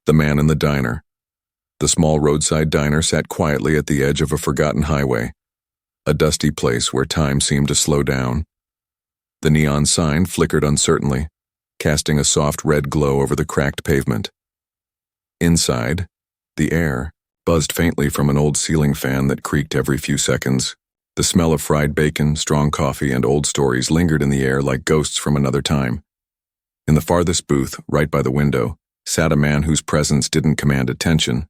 The man in the diner. The small roadside diner sat quietly at the edge of a forgotten highway, a dusty place where time seemed to slow down. The neon sign flickered uncertainly, casting a soft red glow over the cracked pavement. Inside, the air buzzed faintly from an old ceiling fan that creaked every few seconds. The smell of fried bacon, strong coffee, and old stories lingered in the air like ghosts from another time. In the farthest booth, right by the window, sat a man whose presence didn't command attention,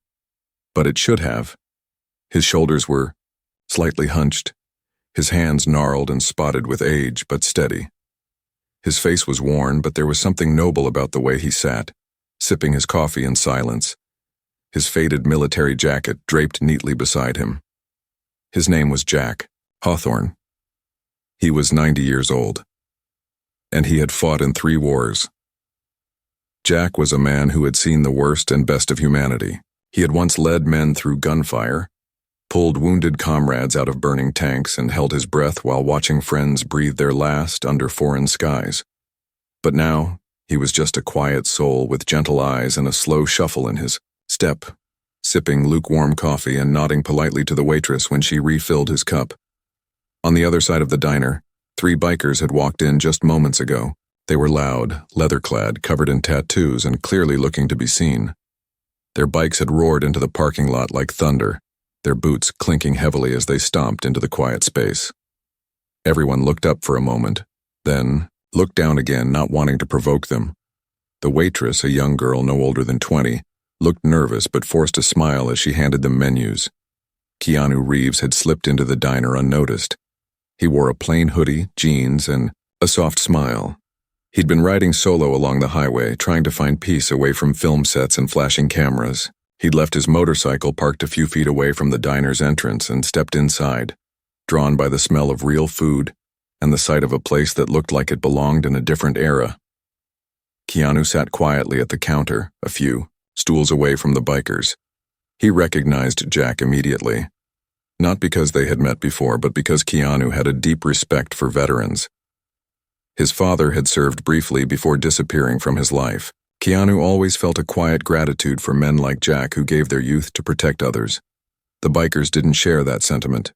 but it should have. His shoulders were slightly hunched, his hands gnarled and spotted with age, but steady. His face was worn, but there was something noble about the way he sat, sipping his coffee in silence, his faded military jacket draped neatly beside him. His name was Jack Hawthorne. He was 90 years old, and he had fought in 3 wars. Jack was a man who had seen the worst and best of humanity. He had once led men through gunfire, pulled wounded comrades out of burning tanks, and held his breath while watching friends breathe their last under foreign skies. But now, he was just a quiet soul with gentle eyes and a slow shuffle in his step, sipping lukewarm coffee and nodding politely to the waitress when she refilled his cup. On the other side of the diner, 3 bikers had walked in just moments ago. They were loud, leather-clad, covered in tattoos, and clearly looking to be seen. Their bikes had roared into the parking lot like thunder, their boots clinking heavily as they stomped into the quiet space. Everyone looked up for a moment, then looked down again, not wanting to provoke them. The waitress, a young girl no older than 20, looked nervous but forced a smile as she handed them menus. Keanu Reeves had slipped into the diner unnoticed. He wore a plain hoodie, jeans, and a soft smile. He'd been riding solo along the highway, trying to find peace away from film sets and flashing cameras. He'd left his motorcycle parked a few feet away from the diner's entrance and stepped inside, drawn by the smell of real food and the sight of a place that looked like it belonged in a different era. Keanu sat quietly at the counter, a few stools away from the bikers. He recognized Jack immediately. Not because they had met before, but because Keanu had a deep respect for veterans. His father had served briefly before disappearing from his life. Keanu always felt a quiet gratitude for men like Jack who gave their youth to protect others. The bikers didn't share that sentiment.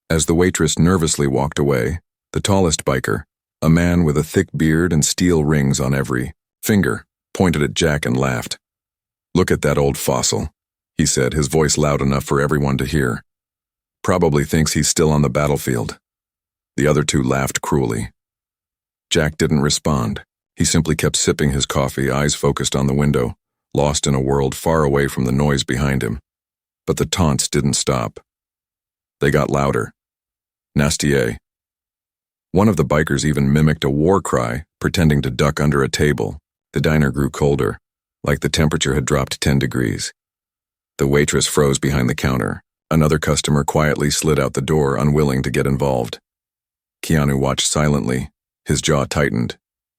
As the waitress nervously walked away, the tallest biker, a man with a thick beard and steel rings on every finger, pointed at Jack and laughed. "Look at that old fossil," he said, his voice loud enough for everyone to hear. "Probably thinks he's still on the battlefield." The other 2 laughed cruelly. Jack didn't respond. He simply kept sipping his coffee, eyes focused on the window, lost in a world far away from the noise behind him. But the taunts didn't stop. They got louder. Nastier. One of the bikers even mimicked a war cry, pretending to duck under a table. The diner grew colder, like the temperature had dropped 10 degrees. The waitress froze behind the counter. Another customer quietly slid out the door, unwilling to get involved. Keanu watched silently, his jaw tightened.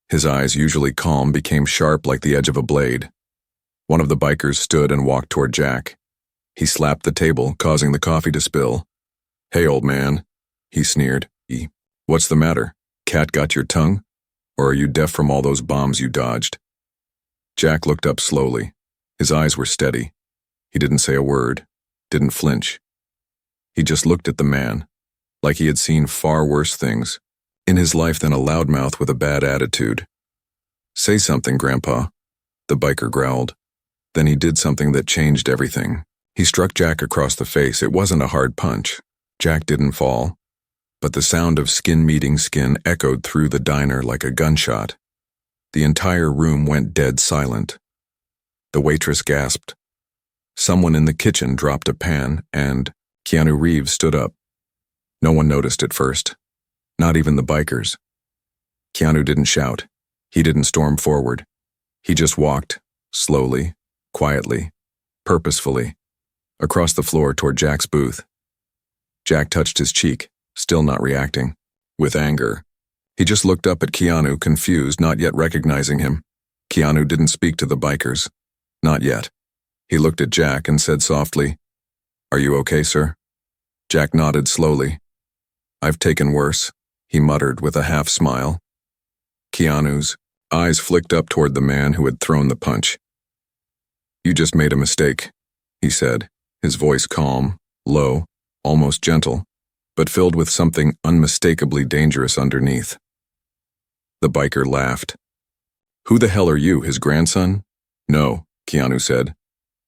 His eyes, usually calm, became sharp like the edge of a blade. One of the bikers stood and walked toward Jack. He slapped the table, causing the coffee to spill. "Hey, old man," he sneered. "What's the matter? Cat got your tongue? Or are you deaf from all those bombs you dodged?" Jack looked up slowly. His eyes were steady. He didn't say a word, didn't flinch. He just looked at the man, like he had seen far worse things in his life than a loudmouth with a bad attitude. "Say something, Grandpa," the biker growled. Then he did something that changed everything. He struck Jack across the face. It wasn't a hard punch. Jack didn't fall, but the sound of skin meeting skin echoed through the diner like a gunshot. The entire room went dead silent. The waitress gasped. Someone in the kitchen dropped a pan, and Keanu Reeves stood up. No one noticed at first. Not even the bikers. Keanu didn't shout. He didn't storm forward. He just walked, slowly, quietly, purposefully, across the floor toward Jack's booth. Jack touched his cheek, still not reacting. With anger, he just looked up at Keanu, confused, not yet recognizing him. Keanu didn't speak to the bikers. Not yet. He looked at Jack and said softly, "Are you okay, sir?" Jack nodded slowly. "I've taken worse," he muttered with a half-smile. Keanu's eyes flicked up toward the man who had thrown the punch. "You just made a mistake," he said, his voice calm, low, almost gentle, but filled with something unmistakably dangerous underneath. The biker laughed. "Who the hell are you, his grandson?" "No," Keanu said.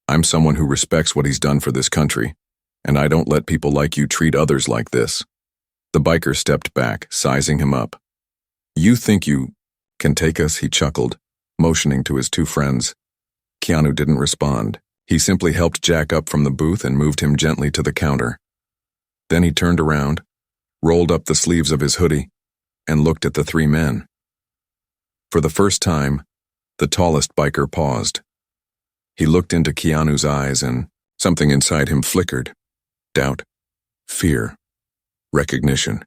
"I'm someone who respects what he's done for this country, and I don't let people like you treat others like this." The biker stepped back, sizing him up. "You think you can take us?" he chuckled, motioning to his two friends. Keanu didn't respond. He simply helped Jack up from the booth and moved him gently to the counter. Then he turned around, rolled up the sleeves of his hoodie, and looked at the three men. For the first time, the tallest biker paused. He looked into Keanu's eyes and something inside him flickered. Doubt, fear, recognition.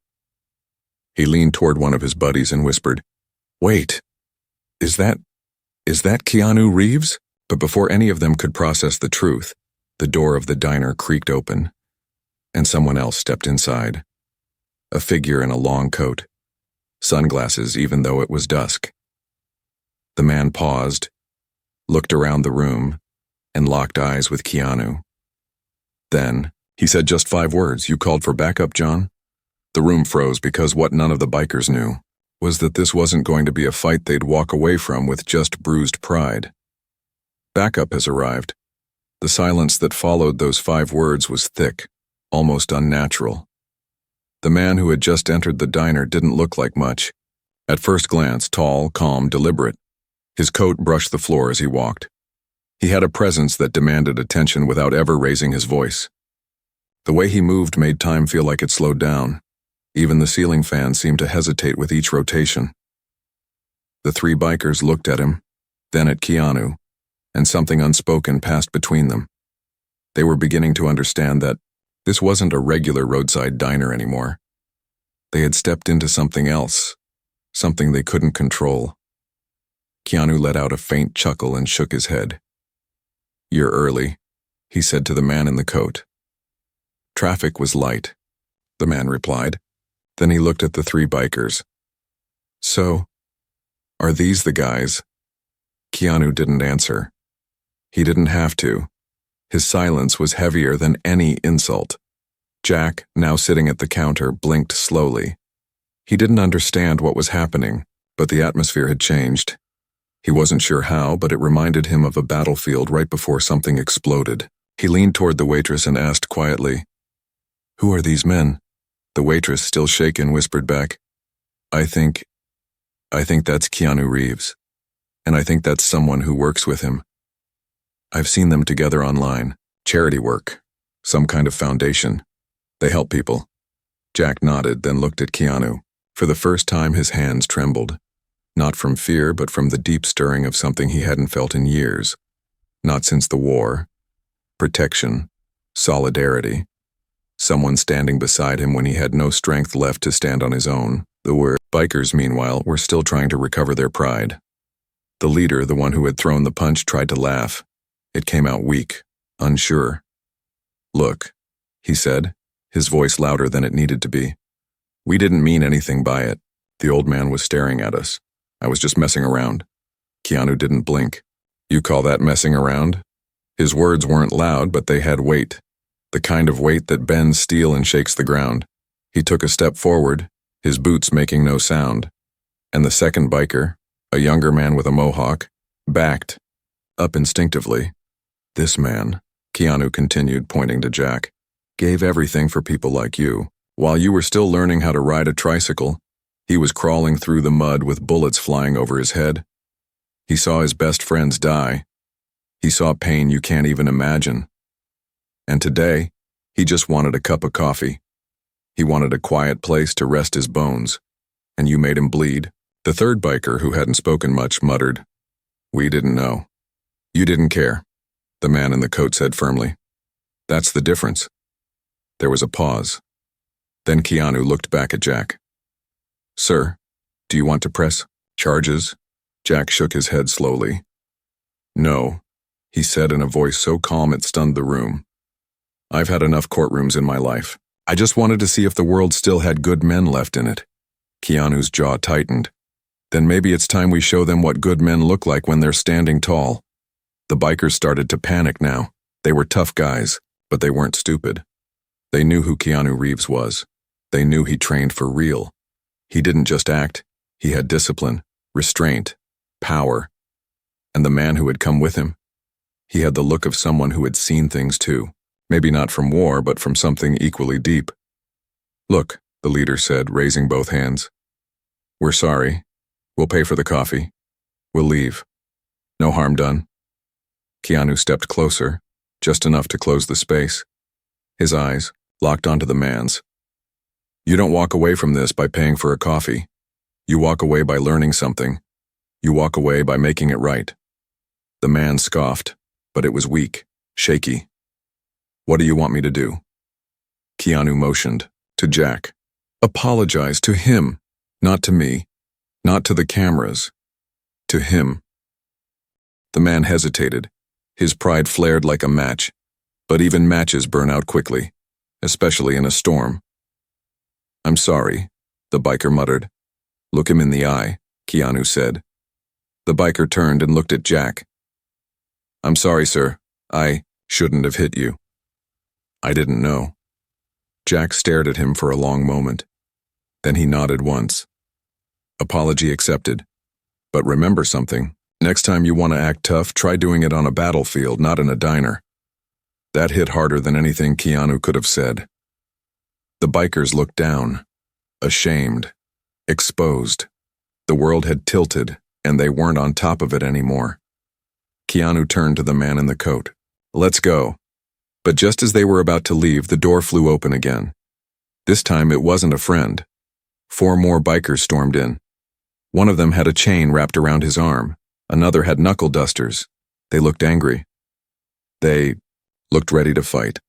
He leaned toward one of his buddies and whispered, "Wait, is that Keanu Reeves?" But before any of them could process the truth, the door of the diner creaked open, and someone else stepped inside. A figure in a long coat, sunglasses even though it was dusk. The man paused, looked around the room, and locked eyes with Keanu. Then, he said just 5 words. "You called for backup, John?" The room froze because what none of the bikers knew was that this wasn't going to be a fight they'd walk away from with just bruised pride. Backup has arrived. The silence that followed those 5 words was thick, almost unnatural. The man who had just entered the diner didn't look like much. At first glance, tall, calm, deliberate. His coat brushed the floor as he walked. He had a presence that demanded attention without ever raising his voice. The way he moved made time feel like it slowed down. Even the ceiling fan seemed to hesitate with each rotation. The 3 bikers looked at him, then at Keanu, and something unspoken passed between them. They were beginning to understand that this wasn't a regular roadside diner anymore. They had stepped into something else, something they couldn't control. Keanu let out a faint chuckle and shook his head. "You're early," he said to the man in the coat. "Traffic was light," the man replied. Then he looked at the 3 bikers. "So, are these the guys?" Keanu didn't answer. He didn't have to. His silence was heavier than any insult. Jack, now sitting at the counter, blinked slowly. He didn't understand what was happening, but the atmosphere had changed. He wasn't sure how, but it reminded him of a battlefield right before something exploded. He leaned toward the waitress and asked quietly, "Who are these men?" The waitress, still shaken, whispered back, I think that's Keanu Reeves, and I think that's someone who works with him. I've seen them together online. Charity work. Some kind of foundation. They help people." Jack nodded, then looked at Keanu. For the first time, his hands trembled. Not from fear, but from the deep stirring of something he hadn't felt in years. Not since the war. Protection. Solidarity. Someone standing beside him when he had no strength left to stand on his own. The bikers, meanwhile, were still trying to recover their pride. The leader, the one who had thrown the punch, tried to laugh. It came out weak, unsure. "Look," he said, his voice louder than it needed to be. "We didn't mean anything by it. The old man was staring at us. I was just messing around." Keanu didn't blink. "You call that messing around?" His words weren't loud, but they had weight. The kind of weight that bends steel and shakes the ground. He took a step forward, his boots making no sound. And the second biker, a younger man with a mohawk, backed, up instinctively. "This man," Keanu continued, pointing to Jack, "gave everything for people like you. While you were still learning how to ride a tricycle, he was crawling through the mud with bullets flying over his head. He saw his best friends die. He saw pain you can't even imagine. And today, he just wanted a cup of coffee. He wanted a quiet place to rest his bones. And you made him bleed." The third biker, who hadn't spoken much, muttered, "We didn't know." "You didn't care," the man in the coat said firmly. "That's the difference." There was a pause. Then Keanu looked back at Jack. "Sir, do you want to press charges?" Jack shook his head slowly. "No," he said in a voice so calm it stunned the room. "I've had enough courtrooms in my life. I just wanted to see if the world still had good men left in it." Keanu's jaw tightened. "Then maybe it's time we show them what good men look like when they're standing tall." The bikers started to panic now. They were tough guys, but they weren't stupid. They knew who Keanu Reeves was. They knew he trained for real. He didn't just act, he had discipline, restraint, power. And the man who had come with him? He had the look of someone who had seen things too. Maybe not from war, but from something equally deep. "Look," the leader said, raising both hands. "We're sorry. We'll pay for the coffee. We'll leave. No harm done." Keanu stepped closer, just enough to close the space. His eyes locked onto the man's. "You don't walk away from this by paying for a coffee. You walk away by learning something. You walk away by making it right." The man scoffed, but it was weak, shaky. "What do you want me to do?" Keanu motioned to Jack. "Apologize to him, not to me, not to the cameras, to him." The man hesitated. His pride flared like a match, but even matches burn out quickly, especially in a storm. "I'm sorry," the biker muttered. "Look him in the eye," Keanu said. The biker turned and looked at Jack. "I'm sorry, sir. I shouldn't have hit you. I didn't know." Jack stared at him for a long moment. Then he nodded once. "Apology accepted. But remember something. Next time you want to act tough, try doing it on a battlefield, not in a diner." That hit harder than anything Keanu could have said. The bikers looked down, ashamed, exposed. The world had tilted, and they weren't on top of it anymore. Keanu turned to the man in the coat. "Let's go." But just as they were about to leave, the door flew open again. This time it wasn't a friend. 4 more bikers stormed in. One of them had a chain wrapped around his arm. Another had knuckle dusters. They looked angry. They looked ready to fight.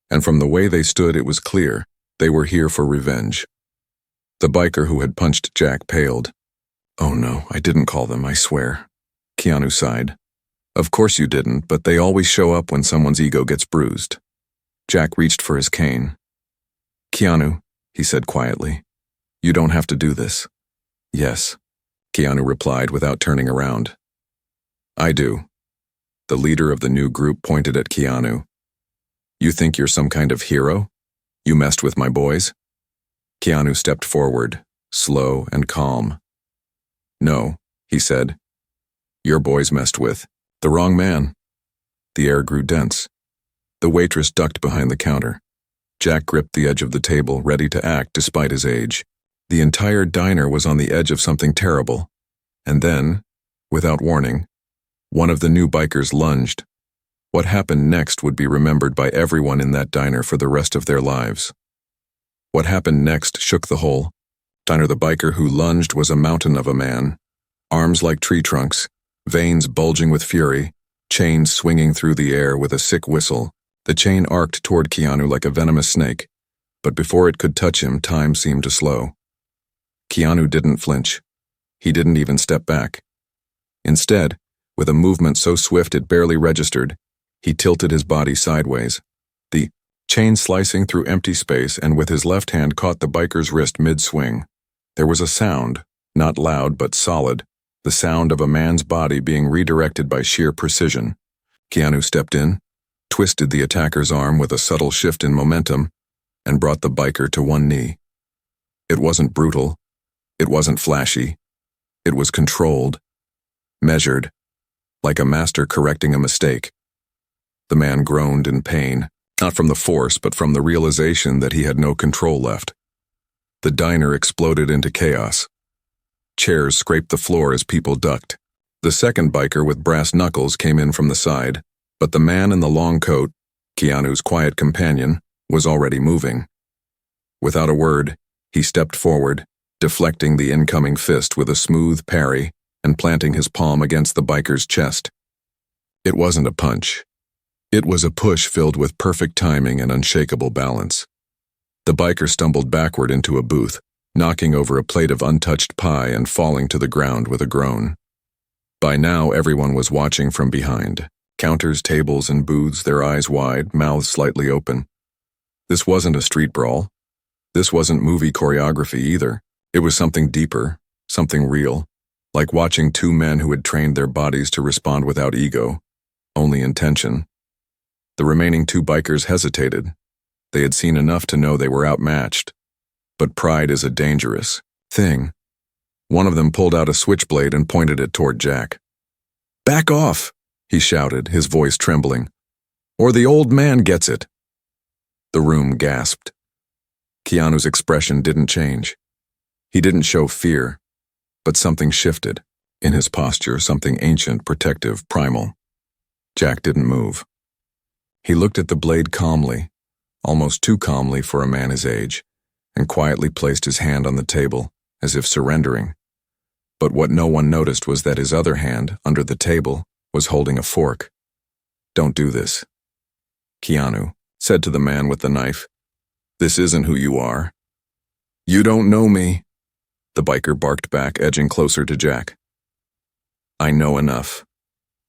And from the way they stood, it was clear they were here for revenge. The biker who had punched Jack paled. "Oh no, I didn't call them, I swear." Keanu sighed. "Of course you didn't, but they always show up when someone's ego gets bruised." Jack reached for his cane. "Keanu," he said quietly, "you don't have to do this." "Yes," Keanu replied without turning around. "I do." The leader of the new group pointed at Keanu. "You think you're some kind of hero? You messed with my boys?" Keanu stepped forward, slow and calm. "No," he said. "Your boys messed with the wrong man." The air grew dense. The waitress ducked behind the counter. Jack gripped the edge of the table, ready to act despite his age. The entire diner was on the edge of something terrible. And then, without warning, one of the new bikers lunged. What happened next would be remembered by everyone in that diner for the rest of their lives. What happened next shook the whole diner. The biker who lunged was a mountain of a man. Arms like tree trunks, veins bulging with fury, chains swinging through the air with a sick whistle. The chain arced toward Keanu like a venomous snake, but before it could touch him, time seemed to slow. Keanu didn't flinch. He didn't even step back. Instead, with a movement so swift it barely registered, he tilted his body sideways, the chain slicing through empty space, and with his left hand caught the biker's wrist mid-swing. There was a sound, not loud but solid, the sound of a man's body being redirected by sheer precision. Keanu stepped in, twisted the attacker's arm with a subtle shift in momentum, and brought the biker to one knee. It wasn't brutal. It wasn't flashy. It was controlled, measured, like a master correcting a mistake. The man groaned in pain, not from the force, but from the realization that he had no control left. The diner exploded into chaos. Chairs scraped the floor as people ducked. The second biker with brass knuckles came in from the side, but the man in the long coat, Keanu's quiet companion, was already moving. Without a word, he stepped forward, deflecting the incoming fist with a smooth parry and planting his palm against the biker's chest. It wasn't a punch. It was a push filled with perfect timing and unshakable balance. The biker stumbled backward into a booth, knocking over a plate of untouched pie and falling to the ground with a groan. By now, everyone was watching from behind. Counters, tables, and booths, their eyes wide, mouths slightly open. This wasn't a street brawl. This wasn't movie choreography either. It was something deeper, something real, like watching 2 men who had trained their bodies to respond without ego, only intention. The remaining two bikers hesitated. They had seen enough to know they were outmatched. But pride is a dangerous thing. One of them pulled out a switchblade and pointed it toward Jack. "Back off!" he shouted, his voice trembling. "Or the old man gets it." The room gasped. Keanu's expression didn't change. He didn't show fear, but something shifted. In his posture, something ancient, protective, primal. Jack didn't move. He looked at the blade calmly, almost too calmly for a man his age, and quietly placed his hand on the table, as if surrendering. But what no one noticed was that his other hand, under the table, was holding a fork. "Don't do this," Keanu said to the man with the knife. "This isn't who you are." "You don't know me," the biker barked back, edging closer to Jack. "I know enough,"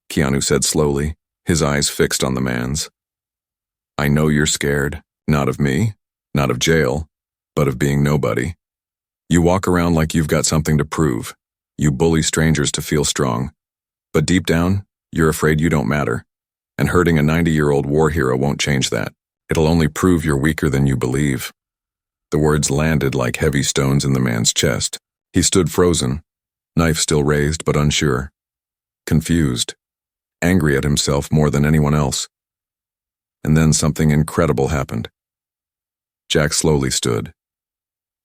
Keanu said slowly, his eyes fixed on the man's. "I know you're scared, not of me, not of jail, but of being nobody. You walk around like you've got something to prove. You bully strangers to feel strong. But deep down, you're afraid you don't matter. And hurting a 90-year-old war hero won't change that. It'll only prove you're weaker than you believe." The words landed like heavy stones in the man's chest. He stood frozen, knife still raised but unsure. Confused, angry at himself more than anyone else. And then something incredible happened. Jack slowly stood.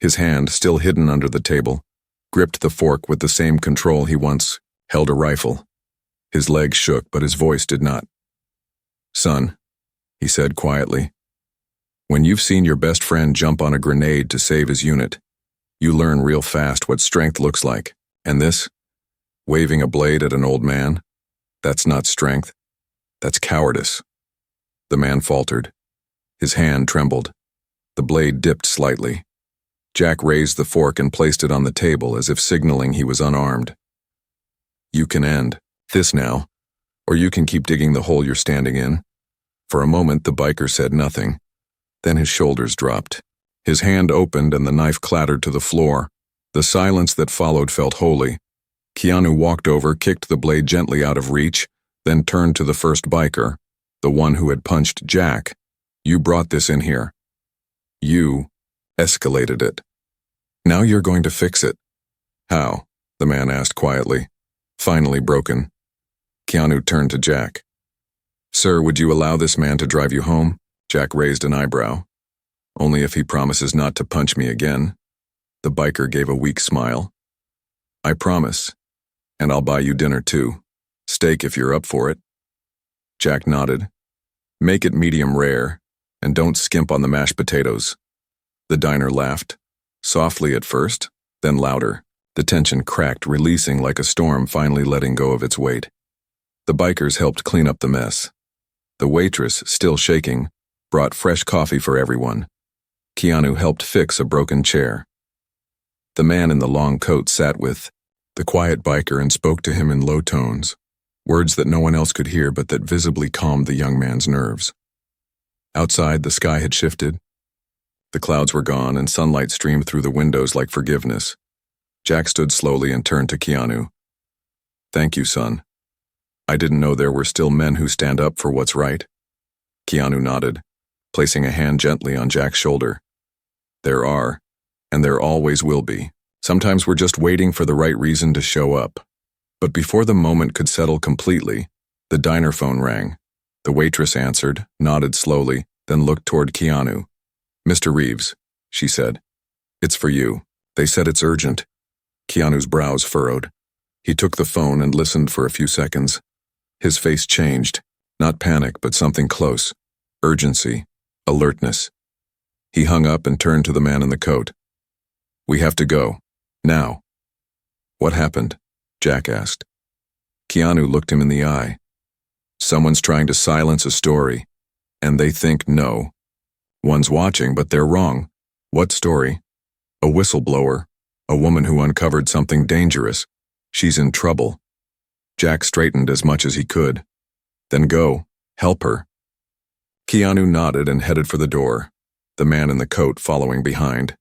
His hand, still hidden under the table, gripped the fork with the same control he once held a rifle. His legs shook, but his voice did not. "Son," he said quietly, "when you've seen your best friend jump on a grenade to save his unit, you learn real fast what strength looks like. And this, waving a blade at an old man, that's not strength, that's cowardice." The man faltered. His hand trembled. The blade dipped slightly. Jack raised the fork and placed it on the table as if signaling he was unarmed. "You can end this now, or you can keep digging the hole you're standing in." For a moment, the biker said nothing. Then his shoulders dropped. His hand opened and the knife clattered to the floor. The silence that followed felt holy. Keanu walked over, kicked the blade gently out of reach, then turned to the first biker, the one who had punched Jack. "You brought this in here. You escalated it. Now you're going to fix it." "How?" the man asked quietly, finally broken. Keanu turned to Jack. "Sir, would you allow this man to drive you home?" Jack raised an eyebrow. "Only if he promises not to punch me again." The biker gave a weak smile. "I promise. And I'll buy you dinner too. Steak if you're up for it." Jack nodded. "Make it medium rare, and don't skimp on the mashed potatoes." The diner laughed, softly at first, then louder. The tension cracked, releasing like a storm finally letting go of its weight. The bikers helped clean up the mess. The waitress, still shaking, brought fresh coffee for everyone. Keanu helped fix a broken chair. The man in the long coat sat with the quiet biker and spoke to him in low tones, words that no one else could hear but that visibly calmed the young man's nerves. Outside, the sky had shifted. The clouds were gone and sunlight streamed through the windows like forgiveness. Jack stood slowly and turned to Keanu. "Thank you, son. I didn't know there were still men who stand up for what's right." Keanu nodded, placing a hand gently on Jack's shoulder. "There are, and there always will be. Sometimes we're just waiting for the right reason to show up." But before the moment could settle completely, the diner phone rang. The waitress answered, nodded slowly, then looked toward Keanu. "Mr. Reeves," she said. "It's for you. They said it's urgent." Keanu's brows furrowed. He took the phone and listened for a few seconds. His face changed, not panic, but something close. Urgency, alertness. He hung up and turned to the man in the coat. "We have to go. Now." "What happened?" Jack asked. Keanu looked him in the eye. "Someone's trying to silence a story, and they think no. One's watching, but they're wrong." "What story?" "A whistleblower. A woman who uncovered something dangerous. She's in trouble." Jack straightened as much as he could. "Then go. Help her." Keanu nodded and headed for the door, the man in the coat following behind.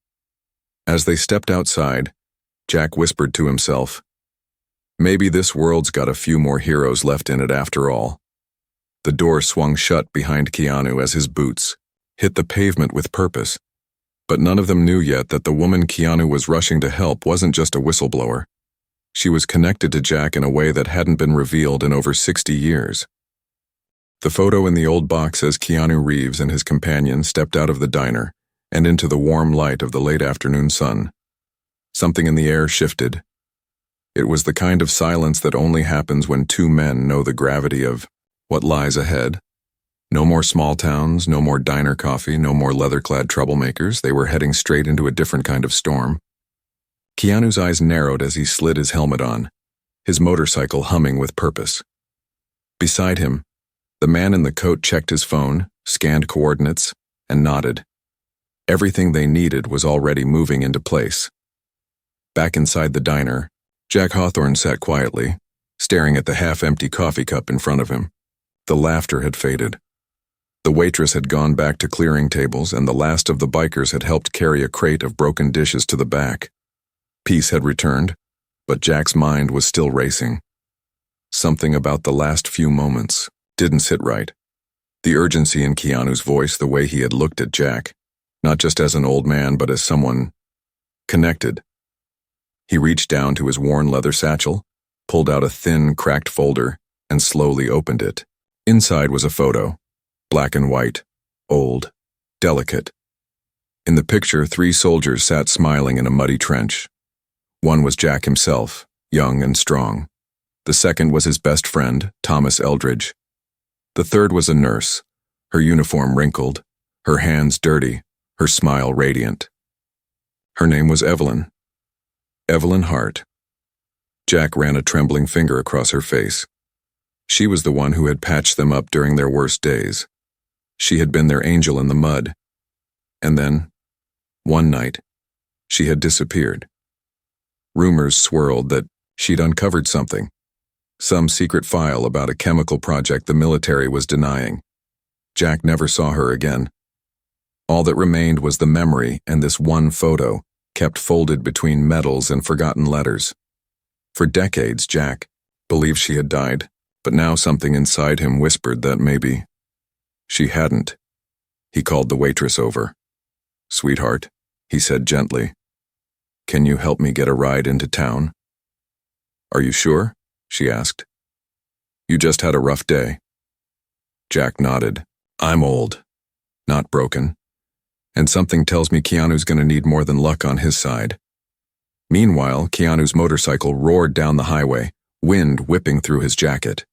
As they stepped outside, Jack whispered to himself, "Maybe this world's got a few more heroes left in it after all." The door swung shut behind Keanu as his boots hit the pavement with purpose. But none of them knew yet that the woman Keanu was rushing to help wasn't just a whistleblower. She was connected to Jack in a way that hadn't been revealed in over 60 years. The photo in the old box as Keanu Reeves and his companion stepped out of the diner and into the warm light of the late afternoon sun. Something in the air shifted. It was the kind of silence that only happens when two men know the gravity of what lies ahead. No more small towns, no more diner coffee, no more leather-clad troublemakers. They were heading straight into a different kind of storm. Keanu's eyes narrowed as he slid his helmet on, his motorcycle humming with purpose. Beside him, the man in the coat checked his phone, scanned coordinates, and nodded. Everything they needed was already moving into place. Back inside the diner, Jack Hawthorne sat quietly, staring at the half-empty coffee cup in front of him. The laughter had faded. The waitress had gone back to clearing tables, and the last of the bikers had helped carry a crate of broken dishes to the back. Peace had returned, but Jack's mind was still racing. Something about the last few moments didn't sit right. The urgency in Keanu's voice, the way he had looked at Jack, not just as an old man, but as someone connected. He reached down to his worn leather satchel, pulled out a thin, cracked folder, and slowly opened it. Inside was a photo, black and white, old, delicate. In the picture, 3 soldiers sat smiling in a muddy trench. One was Jack himself, young and strong. The second was his best friend, Thomas Eldridge. The third was a nurse, her uniform wrinkled, her hands dirty, her smile radiant. Her name was Evelyn. Evelyn Hart. Jack ran a trembling finger across her face. She was the one who had patched them up during their worst days. She had been their angel in the mud. And then, one night, she had disappeared. Rumors swirled that she'd uncovered something, some secret file about a chemical project the military was denying. Jack never saw her again. All that remained was the memory and this one photo, kept folded between medals and forgotten letters. For decades, Jack believed she had died, but now something inside him whispered that maybe she hadn't. He called the waitress over. "Sweetheart," he said gently, "can you help me get a ride into town?" "Are you sure?" she asked. "You just had a rough day." Jack nodded. "I'm old, not broken. And something tells me Keanu's going to need more than luck on his side." Meanwhile, Keanu's motorcycle roared down the highway, wind whipping through his jacket.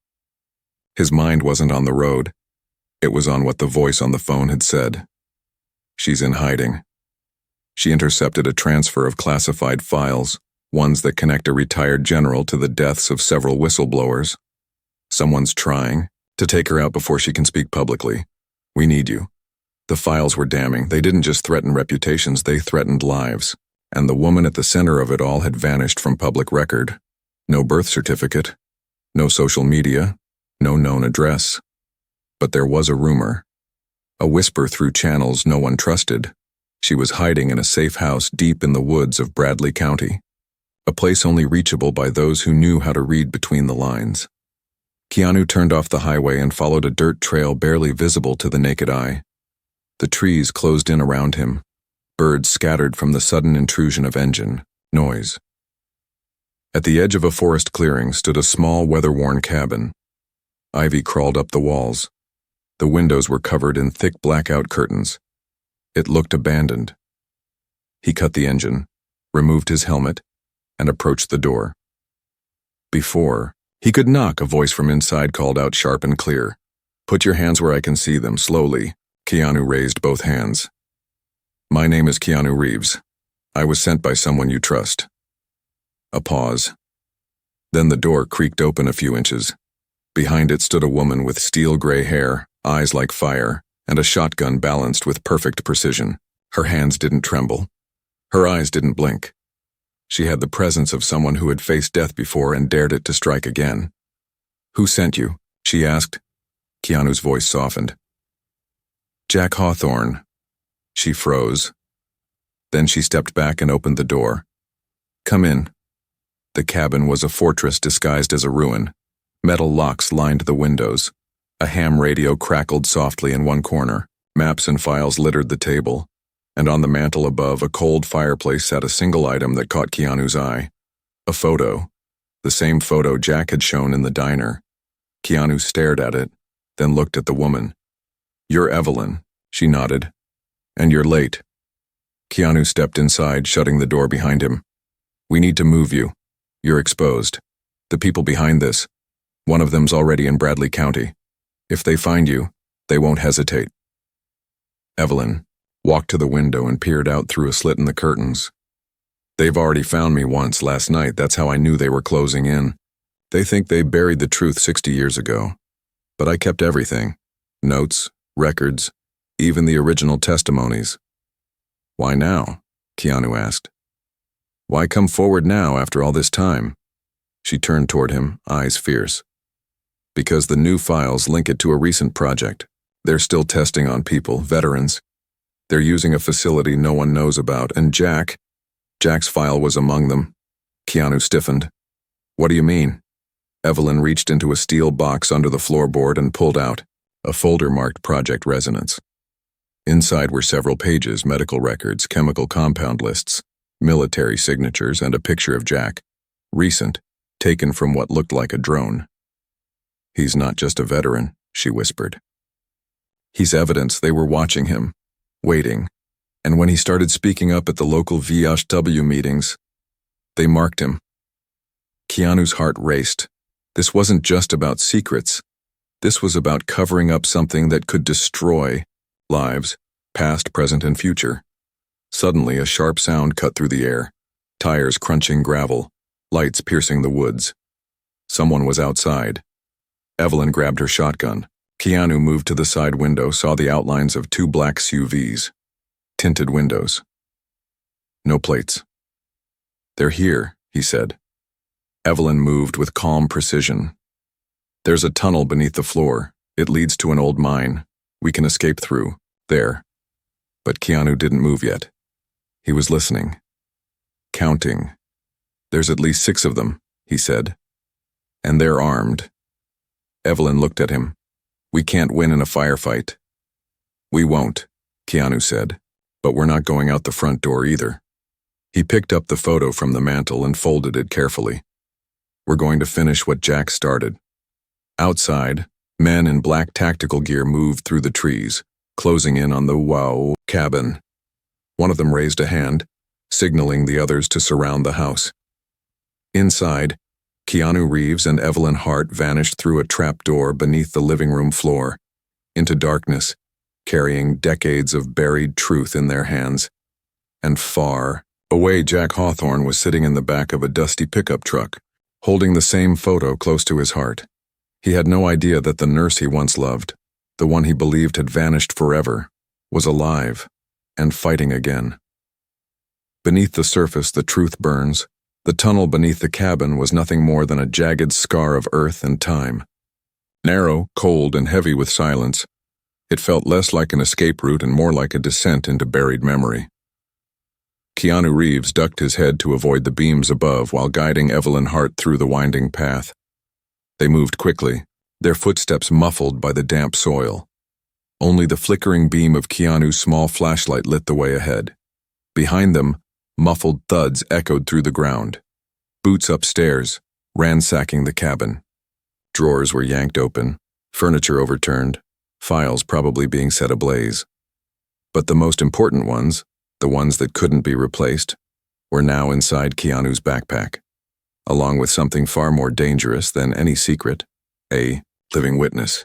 His mind wasn't on the road. It was on what the voice on the phone had said. She's in hiding. She intercepted a transfer of classified files, ones that connect a retired general to the deaths of several whistleblowers. Someone's trying to take her out before she can speak publicly. "We need you." The files were damning. They didn't just threaten reputations, they threatened lives. And the woman at the center of it all had vanished from public record. No birth certificate, no social media, no known address. But there was a rumor, a whisper through channels no one trusted. She was hiding in a safe house deep in the woods of Bradley County, a place only reachable by those who knew how to read between the lines. Keanu turned off the highway and followed a dirt trail barely visible to the naked eye. The trees closed in around him, birds scattered from the sudden intrusion of engine noise. At the edge of a forest clearing stood a small, weather-worn cabin. Ivy crawled up the walls. The windows were covered in thick blackout curtains. It looked abandoned. He cut the engine, removed his helmet, and approached the door. Before he could knock, a voice from inside called out sharp and clear. "Put your hands where I can see them." Slowly, Keanu raised both hands. "My name is Keanu Reeves. I was sent by someone you trust." A pause. Then the door creaked open a few inches. Behind it stood a woman with steel gray hair, eyes like fire, and a shotgun balanced with perfect precision. Her hands didn't tremble. Her eyes didn't blink. She had the presence of someone who had faced death before and dared it to strike again. "Who sent you?" she asked. Keanu's voice softened. "Jack Hawthorne." She froze. Then she stepped back and opened the door. "Come in." The cabin was a fortress disguised as a ruin. Metal locks lined the windows. A ham radio crackled softly in one corner. Maps and files littered the table, and on the mantel above a cold fireplace sat a single item that caught Keanu's eye. A photo. The same photo Jack had shown in the diner. Keanu stared at it, then looked at the woman. "You're Evelyn," she nodded. "And you're late." Keanu stepped inside, shutting the door behind him. "We need to move you. You're exposed. The people behind this, one of them's already in Bradley County. If they find you, they won't hesitate." Evelyn walked to the window and peered out through a slit in the curtains. "They've already found me once last night. That's how I knew they were closing in. They think they buried the truth 60 years ago. But I kept everything. Notes, records, even the original testimonies." "Why now?" Keanu asked. "Why come forward now after all this time?" She turned toward him, eyes fierce. "Because the new files link it to a recent project. They're still testing on people, veterans. They're using a facility no one knows about, and Jack's file was among them." Keanu stiffened. "What do you mean?" Evelyn reached into a steel box under the floorboard and pulled out a folder marked Project Resonance. Inside were several pages, medical records, chemical compound lists, military signatures, and a picture of Jack, recent, taken from what looked like a drone. "He's not just a veteran," she whispered. "He's evidence they were watching him, waiting, and when he started speaking up at the local VHW meetings, they marked him." Keanu's heart raced. This wasn't just about secrets. This was about covering up something that could destroy lives, past, present, and future. Suddenly, a sharp sound cut through the air, tires crunching gravel, lights piercing the woods. Someone was outside. Evelyn grabbed her shotgun. Keanu moved to the side window, saw the outlines of two black SUVs. Tinted windows. No plates. "They're here," he said. Evelyn moved with calm precision. "There's a tunnel beneath the floor. It leads to an old mine. We can escape through there." But Keanu didn't move yet. He was listening. Counting. "There's at least 6 of them," he said. "And they're armed." Evelyn looked at him. "We can't win in a firefight." "We won't," Keanu said, "but we're not going out the front door either." He picked up the photo from the mantel and folded it carefully. "We're going to finish what Jack started." Outside, men in black tactical gear moved through the trees, closing in on the cabin. One of them raised a hand, signaling the others to surround the house. Inside, KeanuReeves and Evelyn Hart vanished through a trapdoor beneath the living room floor, into darkness, carrying decades of buried truth in their hands. And far away, Jack Hawthorne was sitting in the back of a dusty pickup truck, holding the same photo close to his heart. He had no idea that the nurse he once loved, the one he believed had vanished forever, was alive and fighting again. Beneath the surface, the truth burns. The tunnel beneath the cabin was nothing more than a jagged scar of earth and time. Narrow, cold, and heavy with silence, it felt less like an escape route and more like a descent into buried memory. KeanuReeves ducked his head to avoid the beams above while guiding Evelyn Hart through the winding path. They moved quickly, their footsteps muffled by the damp soil. Only the flickering beam of Keanu's small flashlight lit the way ahead. Behind them, muffled thuds echoed through the ground. Boots upstairs, ransacking the cabin. Drawers were yanked open, furniture overturned, files probably being set ablaze. But the most important ones, the ones that couldn't be replaced, were now inside Keanu's backpack, along with something far more dangerous than any secret, a living witness.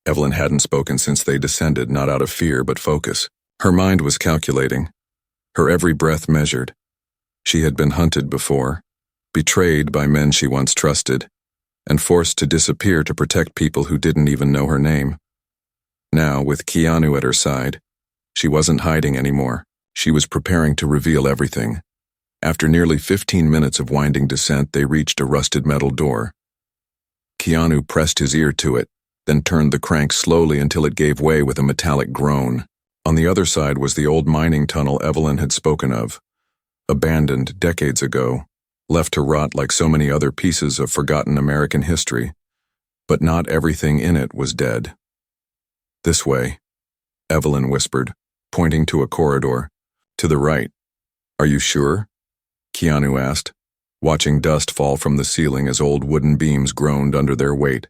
Evelyn hadn't spoken since they descended, not out of fear but focus. Her mind was calculating, her every breath measured. She had been hunted before, betrayed by men she once trusted, and forced to disappear to protect people who didn't even know her name. Now, with Keanu at her side, she wasn't hiding anymore. She was preparing to reveal everything. After nearly 15 minutes of winding descent, they reached a rusted metal door. Keanu pressed his ear to it, then turned the crank slowly until it gave way with a metallic groan. On the other side was the old mining tunnel Evelyn had spoken of, abandoned decades ago, left to rot like so many other pieces of forgotten American history. but not everything in it was dead. "This way," Evelyn whispered, pointing to a corridor. "To the right." "Are you sure?" Keanu asked, watching dust fall from the ceiling as old wooden beams groaned under their weight.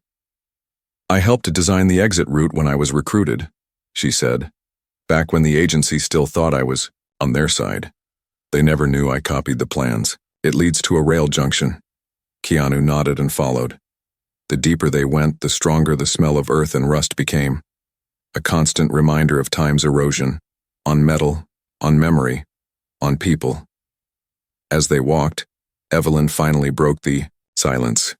"I helped to design the exit route when I was recruited," she said, "back when the agency still thought I was on their side. They never knew I copied the plans. It leads to a rail junction." Keanu nodded and followed. The deeper they went, the stronger the smell of earth and rust became. A constant reminder of time's erosion, on metal, on memory, on people. As they walked, Evelyn finally broke the silence.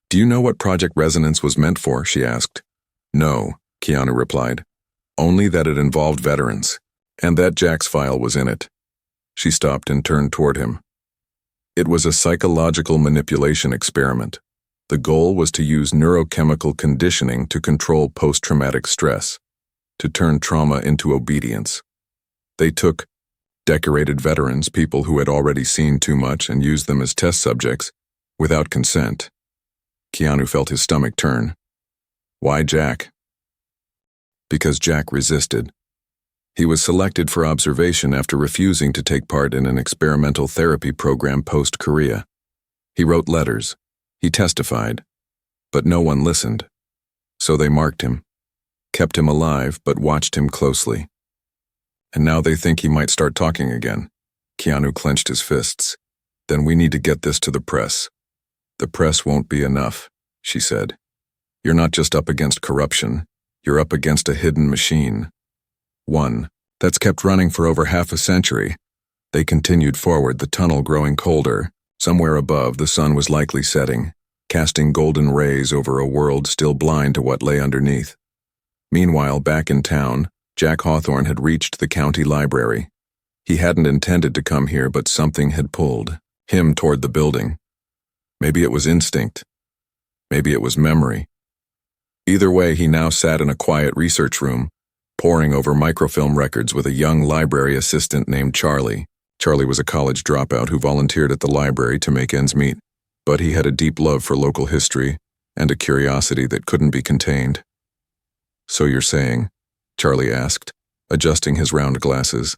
"Do you know what Project Resonance was meant for?" she asked. "No," Keanu replied. "Only that it involved veterans, and that Jack's file was in it." She stopped and turned toward him. "It was a psychological manipulation experiment. The goal was to use neurochemical conditioning to control post-traumatic stress, to turn trauma into obedience. They took decorated veterans, people who had already seen too much, and used them as test subjects, without consent." Keanu felt his stomach turn. "Why Jack?" "Because Jack resisted. He was selected for observation after refusing to take part in an experimental therapy program post-Korea. He wrote letters. He testified. But no one listened. So they marked him, kept him alive, but watched him closely. And now they think he might start talking again." Keanu clenched his fists. "Then we need to get this to the press." "The press won't be enough," she said. "You're not just up against corruption. You're up against a hidden machine. One that's kept running for over half a century." They continued forward, the tunnel growing colder. Somewhere above, the sun was likely setting, casting golden rays over a world still blind to what lay underneath. Meanwhile, back in town, Jack Hawthorne had reached the county library. He hadn't intended to come here, but something had pulled him toward the building. Maybe it was instinct. Maybe it was memory. Either way, he now sat in a quiet research room, poring over microfilm records with a young library assistant named Charlie. Charlie was a college dropout who volunteered at the library to make ends meet, but he had a deep love for local history and a curiosity that couldn't be contained. "So you're saying," Charlie asked, adjusting his round glasses,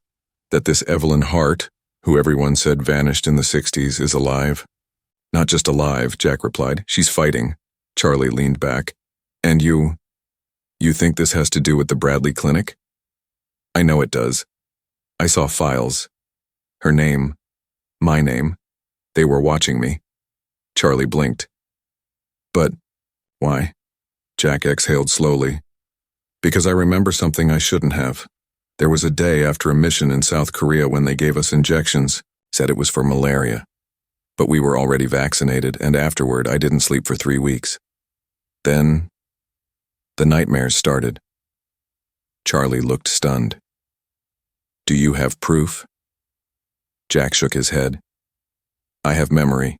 "that this Evelyn Hart, who everyone said vanished in the 60s, is alive?" "Not just alive," Jack replied. "She's fighting." Charlie leaned back. "And you think this has to do with the Bradley Clinic?" "I know it does. I saw files. Her name, my name. They were watching me." Charlie blinked. "But why?" Jack exhaled slowly. "Because I remember something I shouldn't have. There was a day after a mission in South Korea when they gave us injections, said it was for malaria. But we were already vaccinated, and afterward I didn't sleep for 3 weeks. Then the nightmares started." Charlie looked stunned. "Do you have proof?" Jack shook his head. "I have memory,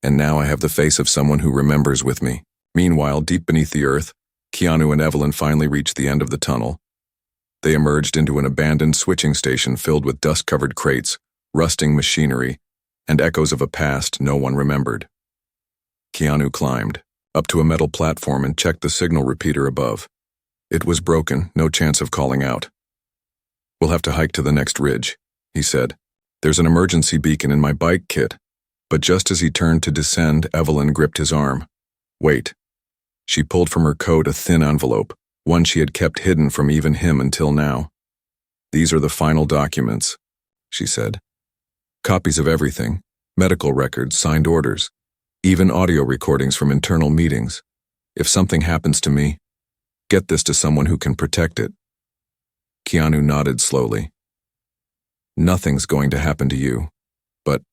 and now I have the face of someone who remembers with me." Meanwhile, deep beneath the earth, Keanu and Evelyn finally reached the end of the tunnel. They emerged into an abandoned switching station filled with dust-covered crates, rusting machinery, and echoes of a past no one remembered. Keanu climbed up to a metal platform and checked the signal repeater above. It was broken, no chance of calling out. "We'll have to hike to the next ridge," he said. "There's an emergency beacon in my bike kit." But just as he turned to descend, Evelyn gripped his arm. "Wait." She pulled from her coat a thin envelope, one she had kept hidden from even him until now. "These are the final documents," she said. "Copies of everything, medical records, signed orders, even audio recordings from internal meetings. If something happens to me, get this to someone who can protect it." Keanu nodded slowly. "Nothing's going to happen to you." But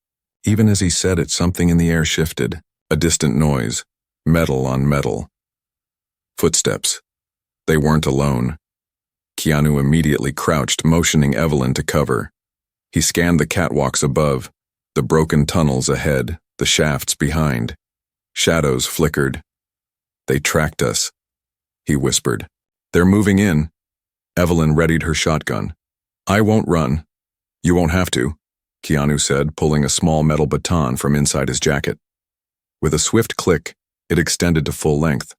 even as he said it, something in the air shifted, a distant noise, metal on metal. Footsteps. They weren't alone. Keanu immediately crouched, motioning Evelyn to cover. He scanned the catwalks above, the broken tunnels ahead, the shafts behind. Shadows flickered. "They tracked us," he whispered. "They're moving in." Evelyn readied her shotgun. "I won't run." "You won't have to," Keanu said, pulling a small metal baton from inside his jacket. With a swift click, it extended to full length.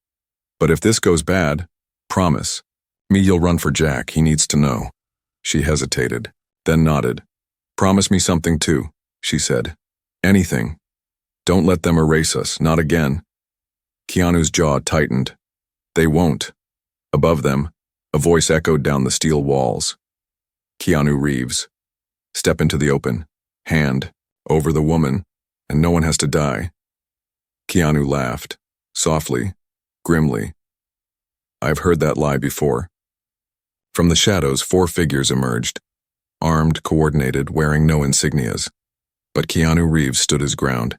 But if this goes bad, promise me you'll run for Jack. He needs to know. She hesitated, then nodded. Promise me something too, she said. Anything. Don't let them erase us, not again. Keanu's jaw tightened. They won't. Above them, a voice echoed down the steel walls. KeanuReeves. Step into the open. Hand. Over the woman. And no one has to die. Keanu laughed. Softly. Grimly. I've heard that lie before. From the shadows, 4 figures emerged. Armed, coordinated, wearing no insignias. But KeanuReeves stood his ground.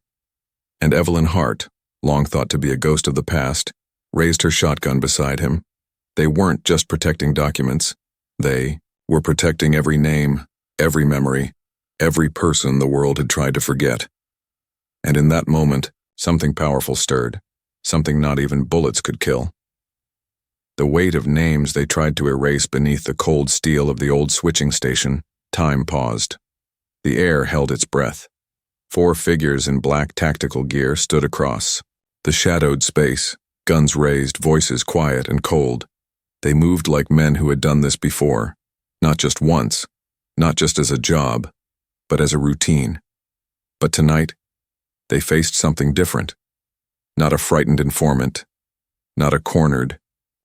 And Evelyn Hart, long thought to be a ghost of the past, raised her shotgun beside him. They weren't just protecting documents. They were protecting every name, every memory, every person the world had tried to forget. And in that moment, something powerful stirred, something not even bullets could kill. The weight of names they tried to erase beneath the cold steel of the old switching station, time paused. The air held its breath. 4 figures in black tactical gear stood across the shadowed space, guns raised, voices quiet and cold. They moved like men who had done this before, not just once, not just as a job, but as a routine. But tonight, they faced something different. Not a frightened informant, not a cornered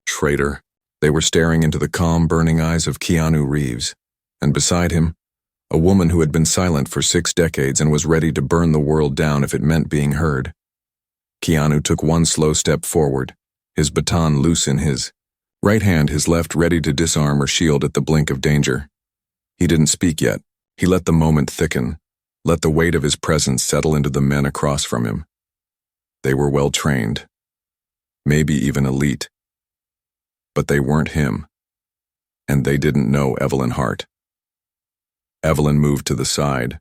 traitor. They were staring into the calm, burning eyes of KeanuReeves, and beside him, a woman who had been silent for 6 decades and was ready to burn the world down if it meant being heard. Keanu took 1 slow step forward, his baton loose in his right hand, his left ready to disarm or shield at the blink of danger. He didn't speak yet. He let the moment thicken, let the weight of his presence settle into the men across from him. They were well trained, maybe even elite. But they weren't him, and they didn't know Evelyn Hart. Evelyn moved to the side,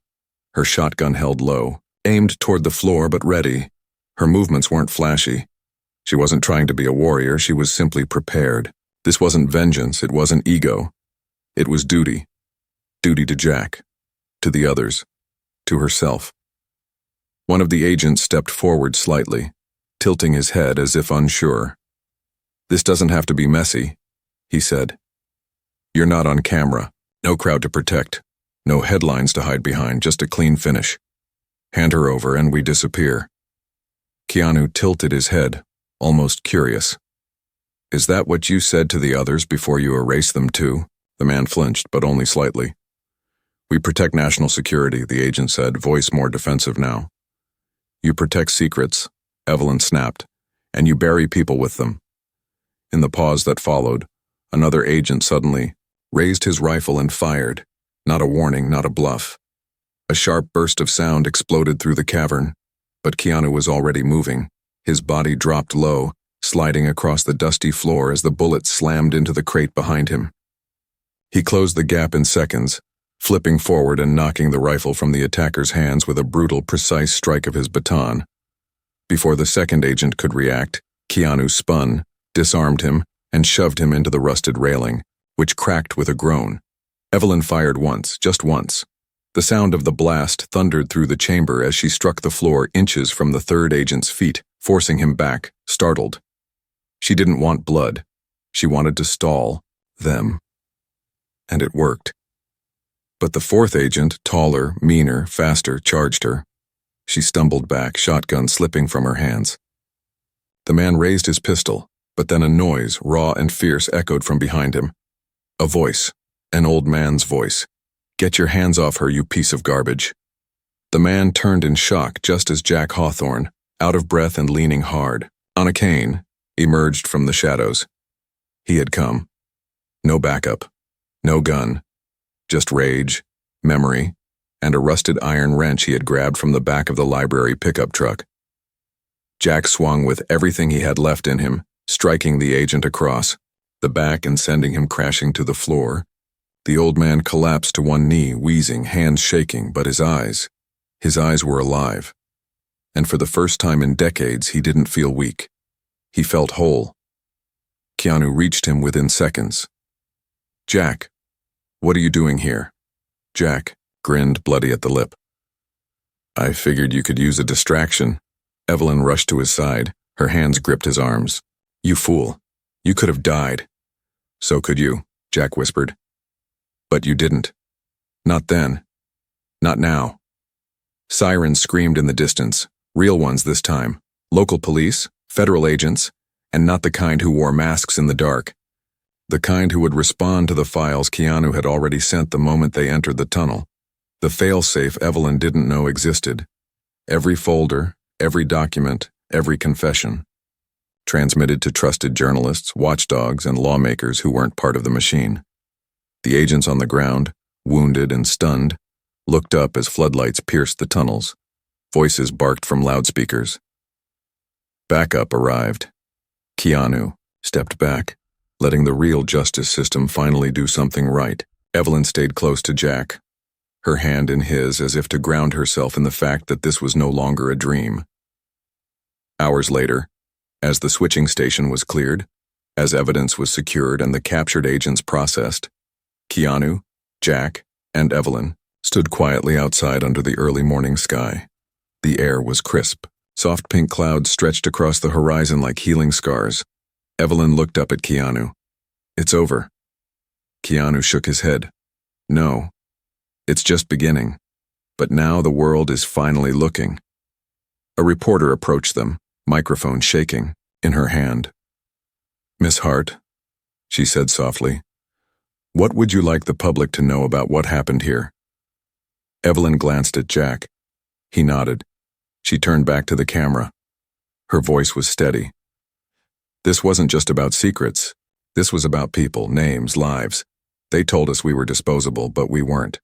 her shotgun held low, aimed toward the floor but ready. Her movements weren't flashy. She wasn't trying to be a warrior, she was simply prepared. This wasn't vengeance, it wasn't ego. It was duty. Duty to Jack, to the others, to herself. One of the agents stepped forward slightly, tilting his head as if unsure. This doesn't have to be messy, he said. You're not on camera, no crowd to protect, no headlines to hide behind, just a clean finish. Hand her over and we disappear. Keanu tilted his head, almost curious. Is that what you said to the others before you erased them too? The man flinched, but only slightly. We protect national security, the agent said, voice more defensive now. You protect secrets, Evelyn snapped, and you bury people with them. In the pause that followed, another agent suddenly raised his rifle and fired, not a warning, not a bluff. A sharp burst of sound exploded through the cavern, but Keanu was already moving. His body dropped low, sliding across the dusty floor as the bullet slammed into the crate behind him. He closed the gap in seconds, flipping forward and knocking the rifle from the attacker's hands with a brutal, precise strike of his baton. Before the second agent could react, Keanu spun, disarmed him, and shoved him into the rusted railing, which cracked with a groan. Evelyn fired once, just once. The sound of the blast thundered through the chamber as she struck the floor inches from the third agent's feet, forcing him back, startled. She didn't want blood. She wanted to stall them. And it worked. But the fourth agent, taller, meaner, faster, charged her. She stumbled back, shotgun slipping from her hands. The man raised his pistol, but then a noise, raw and fierce, echoed from behind him. A voice, an old man's voice. Get your hands off her, you piece of garbage. The man turned in shock just as Jack Hawthorne, out of breath and leaning hard, on a cane, emerged from the shadows. He had come. No backup, no gun, just rage, memory, and a rusted iron wrench he had grabbed from the back of the library pickup truck. Jack swung with everything he had left in him, striking the agent across the back and sending him crashing to the floor. The old man collapsed to one knee, wheezing, hands shaking, but his eyes were alive. And for the first time in decades, he didn't feel weak. He felt whole. Keanu reached him within seconds. Jack, what are you doing here? Jack grinned, bloody at the lip. I figured you could use a distraction. Evelyn rushed to his side, her hands gripped his arms. You fool. You could have died. So could you, Jack whispered. But you didn't. Not then. Not now. Sirens screamed in the distance, real ones this time. Local police, federal agents, and not the kind who wore masks in the dark. The kind who would respond to the files Keanu had already sent the moment they entered the tunnel. The fail-safe Evelyn didn't know existed. Every folder, every document, every confession. Transmitted to trusted journalists, watchdogs, and lawmakers who weren't part of the machine. The agents on the ground, wounded and stunned, looked up as floodlights pierced the tunnels. Voices barked from loudspeakers. Backup arrived. Keanu stepped back, letting the real justice system finally do something right. Evelyn stayed close to Jack, her hand in his as if to ground herself in the fact that this was no longer a dream. Hours later, as the switching station was cleared, as evidence was secured and the captured agents processed, Keanu, Jack, and Evelyn stood quietly outside under the early morning sky. The air was crisp. Soft pink clouds stretched across the horizon like healing scars. Evelyn looked up at Keanu. It's over. Keanu shook his head. No. It's just beginning. But now the world is finally looking. A reporter approached them, microphone shaking, in her hand. Miss Hart, she said softly, what would you like the public to know about what happened here? Evelyn glanced at Jack. He nodded. She turned back to the camera. Her voice was steady. This wasn't just about secrets. This was about people, names, lives. They told us we were disposable, but we weren't.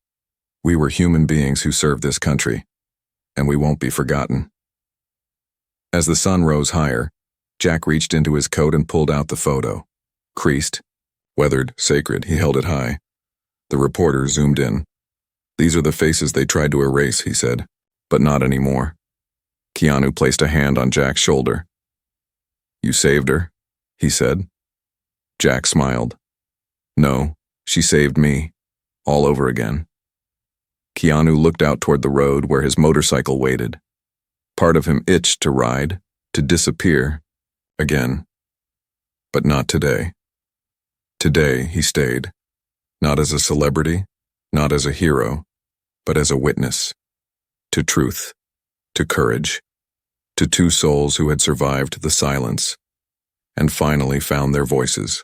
We were human beings who served this country, and we won't be forgotten. As the sun rose higher, Jack reached into his coat and pulled out the photo. Creased, weathered, sacred, he held it high. The reporter zoomed in. These are the faces they tried to erase, he said, but not anymore. Keanu placed a hand on Jack's shoulder. You saved her, he said. Jack smiled. No, she saved me, all over again. Keanu looked out toward the road where his motorcycle waited. Part of him itched to ride, to disappear, again. But not today. Today he stayed, not as a celebrity, not as a hero, but as a witness. To truth, to courage, to two souls who had survived the silence, and finally found their voices.